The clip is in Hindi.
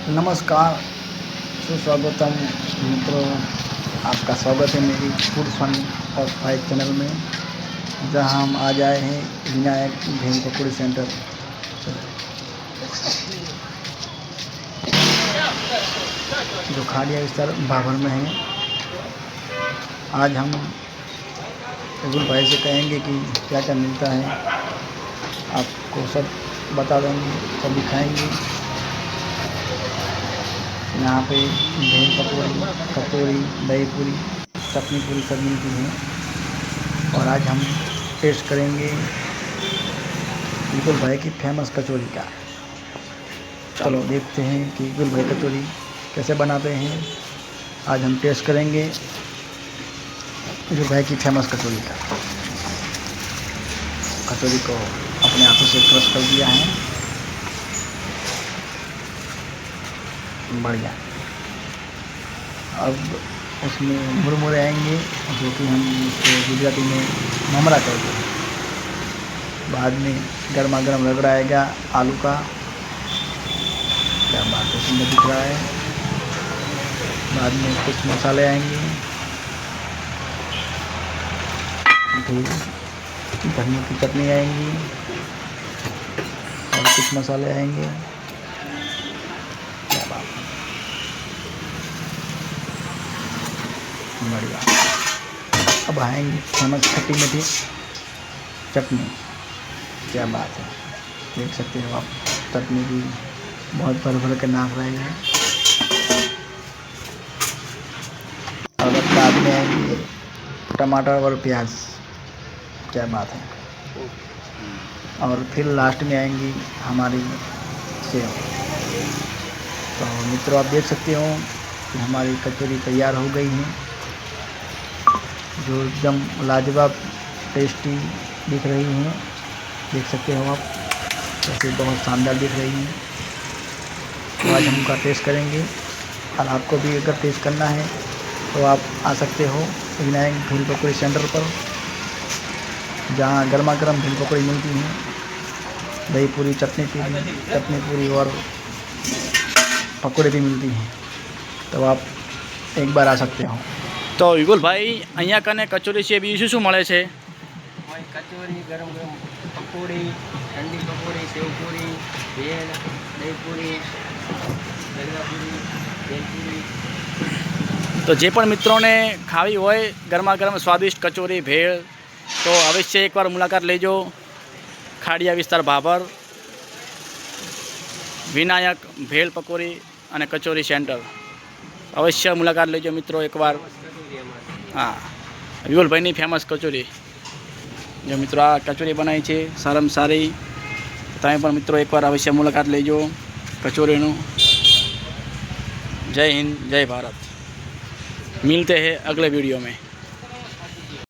नमस्कार, सुस्वागतम मित्रों। आपका स्वागत है मेरी फूड फन और फाइव चैनल में, जहां हम आज आए हैं विनायक भेल पकौड़ी सेंटर। जो खाड़िया विस्तार भाभर में है। आज हम अब्दुल भाई से कहेंगे कि क्या क्या मिलता है, आपको सब बता देंगे, सब दिखाएंगे। यहाँ पे भेल पकौड़ी, कचौड़ी, दही पूरी, चटनी पूरी सब मिलती है। और आज हम टेस्ट करेंगे इकबाल भाई की फेमस कचौड़ी का। चलो देखते हैं कि इकबाल भाई कचौड़ी कैसे बनाते हैं। आज हम टेस्ट करेंगे इकबाल भाई की फेमस कचौड़ी का। कचौड़ी को अपने हाथों से क्रश कर दिया है, बढ़िया। अब उसमें मुरमुरे आएंगे, जो कि हम इसको गुजराती में ममरा कहते हैं। बाद में गर्मा गर्म रगड़ा आएगा आलू का, क्या बात है, सुंदर दिख रहा है। बाद में कुछ मसाले आएंगे, फिर धनिया की चटनी आएंगी और कुछ मसाले आएंगे। क्या बात है, बढ़िया। अब आएंगी फेमस खट्टी मीठी चटनी। क्या बात है, देख सकते हो आप, चटनी भी बहुत भर भर के नाक रहे हैं। और बाद में आएंगे टमाटर और प्याज। क्या बात है। और फिर लास्ट में आएंगी हमारी सेव। तो मित्रों, आप देख सकते हो कि हमारी कचौरी तैयार हो गई है, जो एकदम लाजवाब टेस्टी दिख रही हैं। देख सकते हो आप, जैसे बहुत शानदार दिख रही हैं। तो आज हम उनका टेस्ट करेंगे, और आपको भी अगर टेस्ट करना है तो आप आ सकते हो विनायक भेल पकौड़ी सेंटर पर, जहाँ गर्मा गर्म भेल पकौड़ी मिलती हैं, दही पूरी, चटनी पूरी और पकौड़े भी मिलती हैं। तो आप एक बार आ सकते हो। तो વિપુલ ભાઈ, અહીંયા કને કચોરી છે, બીજું શું મળે છે? કચોરી, ગરમ ગરમ પકોડી, ઠંડી પકોડી, સેવપુરી, ભેળ, દહીપુરી, જલેબી, ભેલપુરી। તો જે પણ મિત્રોને ખાવી હોય ગરમા ગરમ સ્વાદિષ્ટ કચોરી, ભેળ, તો અવશ્ય એકવાર મુલાકાત લેજો। ખાડિયા વિસ્તાર ભાભર, વિનાયક ભેળ પકોડી અને કચોરી સેન્ટર, અવશ્ય મુલાકાત લેજો મિત્રો એકવાર। हाँ, विपुल भाई फेमस कचोरी, जो मित्रों आ कचोरी बनाई है साराम सारी। तमें पण मित्रों एक बार अवश्य मुलाकात लेजो कचोरीनु। जय हिंद, जय भारत। मिलते हैं अगले वीडियो में।